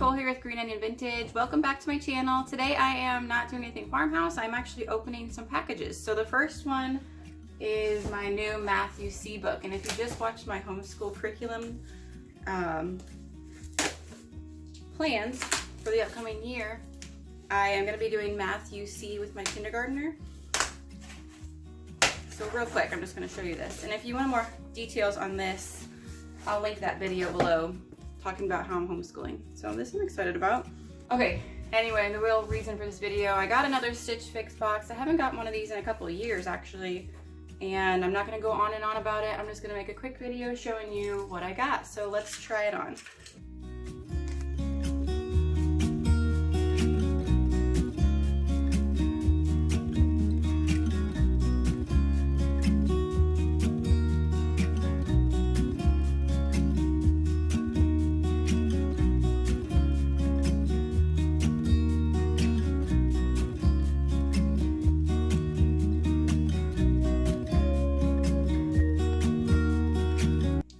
Nicole here with Green Onion Vintage. Welcome back to my channel. Today I am not doing anything farmhouse. I'm actually opening some packages. So the first one is my new Math UC book. And if you just watched my homeschool curriculum plans for the upcoming year, I am going to be doing Math UC with my kindergartner. So real quick, I'm just going to show you this. And if you want more details on this, I'll link that video below talking about how I'm homeschooling. So this I'm excited about. Okay, anyway, the real reason for this video, I got another Stitch Fix box. I haven't gotten one of these in a couple of years actually, and I'm not going to go on and on about it. I'm just going to make a quick video showing you what I got. So let's try it on.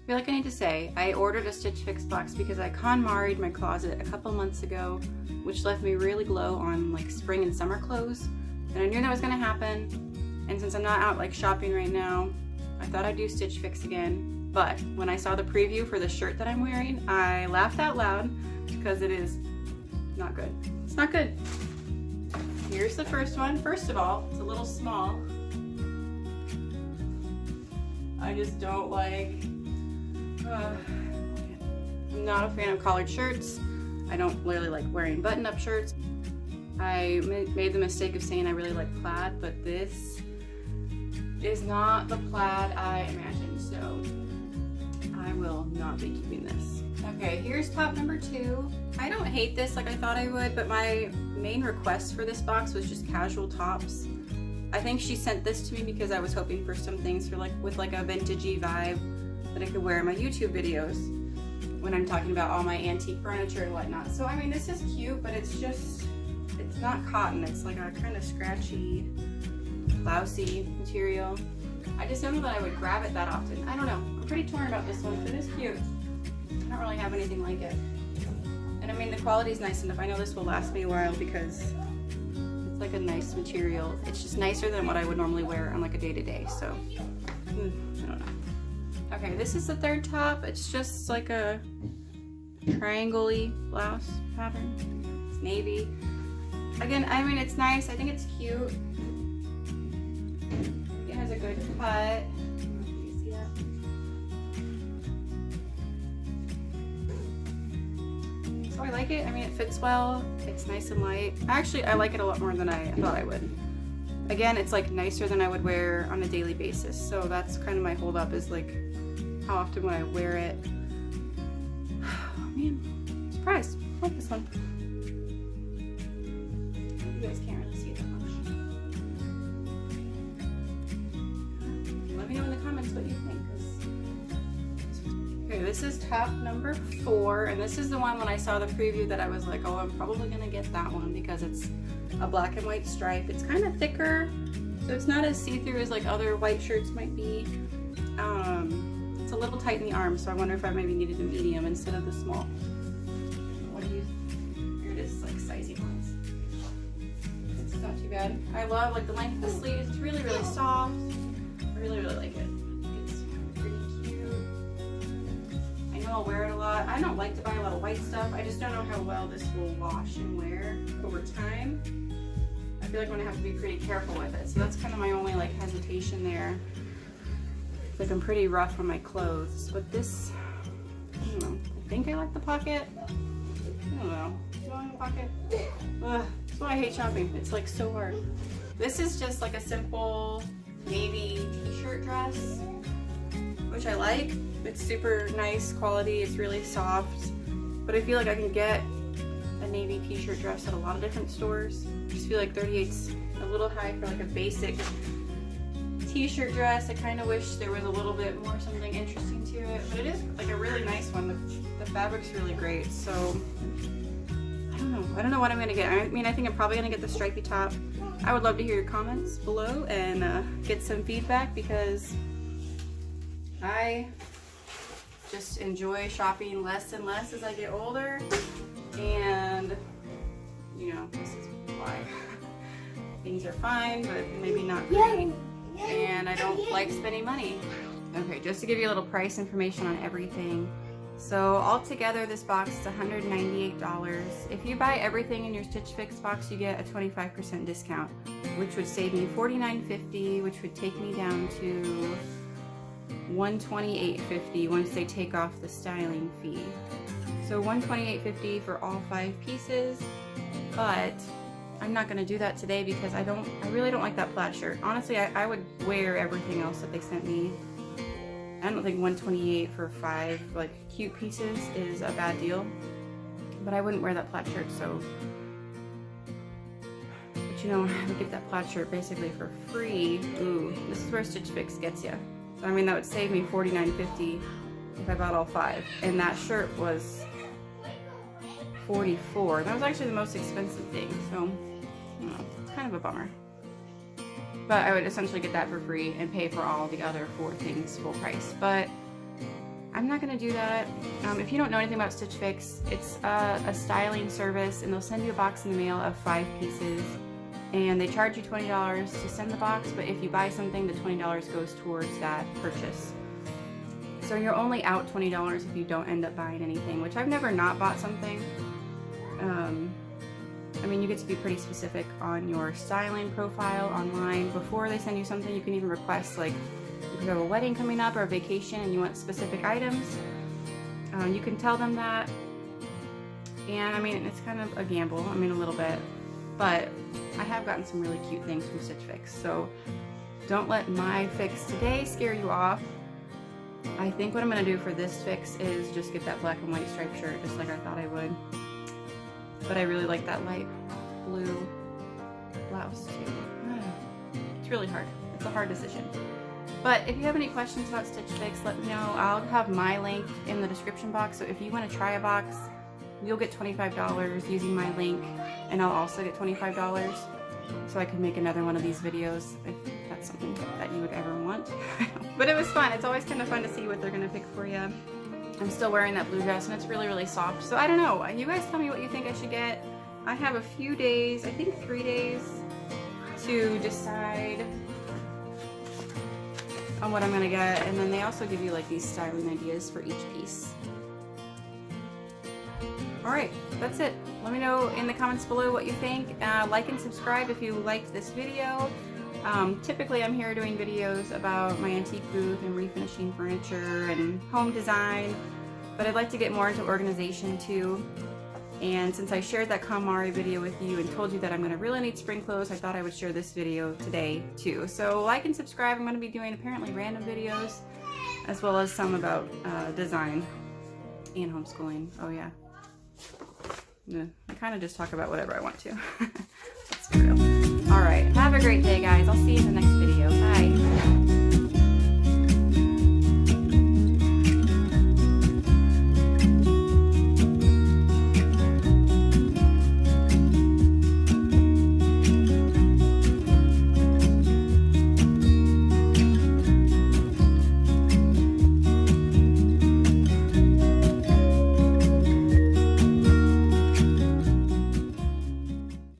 I feel like I need to say, I ordered a Stitch Fix box because I KonMari'd my closet a couple months ago, which left me really low on like spring and summer clothes. And I knew that was gonna happen. And since I'm not out like shopping right now, I thought I'd do Stitch Fix again. But when I saw the preview for the shirt that I'm wearing, I laughed out loud because it is not good. It's not good. Here's the first one. First of all, it's a little small. I just don't like, I'm not a fan of collared shirts. I don't really like wearing button-up shirts. I made the mistake of saying I really like plaid, but this is not the plaid I imagined, so I will not be keeping this. Okay, here's top number 2. I don't hate this like I thought I would, but my main request for this box was just casual tops. I think she sent this to me because I was hoping for some things for with like a vintagey vibe that I could wear in my YouTube videos when I'm talking about all my antique furniture and whatnot. So I mean, this is cute, but it's not cotton. It's like a kind of scratchy, lousy material. I just don't know that I would grab it that often. I don't know. I'm pretty torn about this one, but it is cute. I don't really have anything like it. And I mean, the quality is nice enough. I know this will last me a while because it's like a nice material. It's just nicer than what I would normally wear on like a day-to-day. So I don't know. Okay, this is the third top. It's just like a triangle-y blouse pattern. It's navy. Again, I mean, it's nice. I think it's cute. It has a good cut. Can you see that? So I like it. I mean, it fits well. It's nice and light. Actually, I like it a lot more than I thought I would. Again, it's like nicer than I would wear on a daily basis. So that's kind of my hold up, is like how often would I wear it. Oh man, surprised. I like this one. You guys can't really see it that much. Let me know in the comments what you think. Okay, this is top number 4, and this is the one when I saw the preview that I was like, oh, I'm probably gonna get that one because it's a black and white stripe. It's kind of thicker, so it's not as see-through as like other white shirts might be. It's a little tight in the arm, so I wonder if I maybe needed a medium instead of the small. What do you? Here it is, like sizing ones. It's not too bad. I love like the length of the sleeve. It's really, really soft. I really, really like it. It's pretty cute. I know I'll wear it a lot. I don't like to buy a lot of white stuff. I just don't know how well this will wash and wear over time. I feel like I'm gonna have to be pretty careful with it. So that's kind of my only like hesitation there. Like I'm pretty rough on my clothes, but this, I don't know. I think I like the pocket. I don't know. Do I like the pocket? That's why I hate shopping. It's like so hard. This is just like a simple navy t-shirt dress, which I like. It's super nice quality. It's really soft, but I feel like I can get a navy t-shirt dress at a lot of different stores. I just feel like 38's a little high for like a basic t-shirt dress. I kind of wish there was a little bit more something interesting to it, but it is like a really nice one. The fabric's really great, so I don't know what I'm gonna get. I mean, I think I'm probably gonna get the stripy top. I would love to hear your comments below and get some feedback, because I just enjoy shopping less and less as I get older. And, you know, this is why. Things are fine, but maybe not great. And I don't like spending money. Okay, just to give you a little price information on everything. So altogether, this box is $198. If you buy everything in your Stitch Fix box, you get a 25% discount, which would save me $49.50, which would take me down to $128.50 once they take off the styling fee. So $128.50 for all 5 pieces, but I'm not gonna do that today because I really don't like that plaid shirt. Honestly, I would wear everything else that they sent me. I don't think $128 for 5 like cute pieces is a bad deal, but I wouldn't wear that plaid shirt. So, but you know, I would get that plaid shirt basically for free. Ooh, this is where Stitch Fix gets you. So, I mean, that would save me $49.50 if I bought all 5, and that shirt was $44. That was actually the most expensive thing. So, it's kind of a bummer. But I would essentially get that for free and pay for all the other 4 things full price. But I'm not going to do that. If you don't know anything about Stitch Fix, it's a styling service, and they'll send you a box in the mail of 5 pieces. And they charge you $20 to send the box, but if you buy something, the $20 goes towards that purchase. So you're only out $20 if you don't end up buying anything, which I've never not bought something. I mean, you get to be pretty specific on your styling profile online. Before they send you something, you can even request, like, if you have a wedding coming up or a vacation and you want specific items, you can tell them that. And I mean, it's kind of a gamble, I mean, a little bit, but I have gotten some really cute things from Stitch Fix. So don't let my fix today scare you off. I think what I'm going to do for this fix is just get that black and white striped shirt, just like I thought I would. But I really like that light blue blouse too. It's really hard. It's a hard decision. But if you have any questions about Stitch Fix, let me know. I'll have my link in the description box. So if you want to try a box, you'll get $25 using my link, and I'll also get $25. So I can make another one of these videos if that's something that you would ever want. But it was fun. It's always kind of fun to see what they're going to pick for you. I'm still wearing that blue dress, and it's really, really soft. So I don't know. You guys tell me what you think I should get. I have a few days, I think 3 days, to decide on what I'm going to get. And then they also give you like these styling ideas for each piece. Alright, that's it. Let me know in the comments below what you think. Like and subscribe if you liked this video. Typically I'm here doing videos about my antique booth and refinishing furniture and home design, but I'd like to get more into organization too. And since I shared that KonMari video with you and told you that I'm going to really need spring clothes, I thought I would share this video today too. So like and subscribe. I'm going to be doing apparently random videos as well as some about design and homeschooling. Oh yeah. I kind of just talk about whatever I want to. Let's be real. Alright, have a great day guys. I'll see you in the next video. Bye.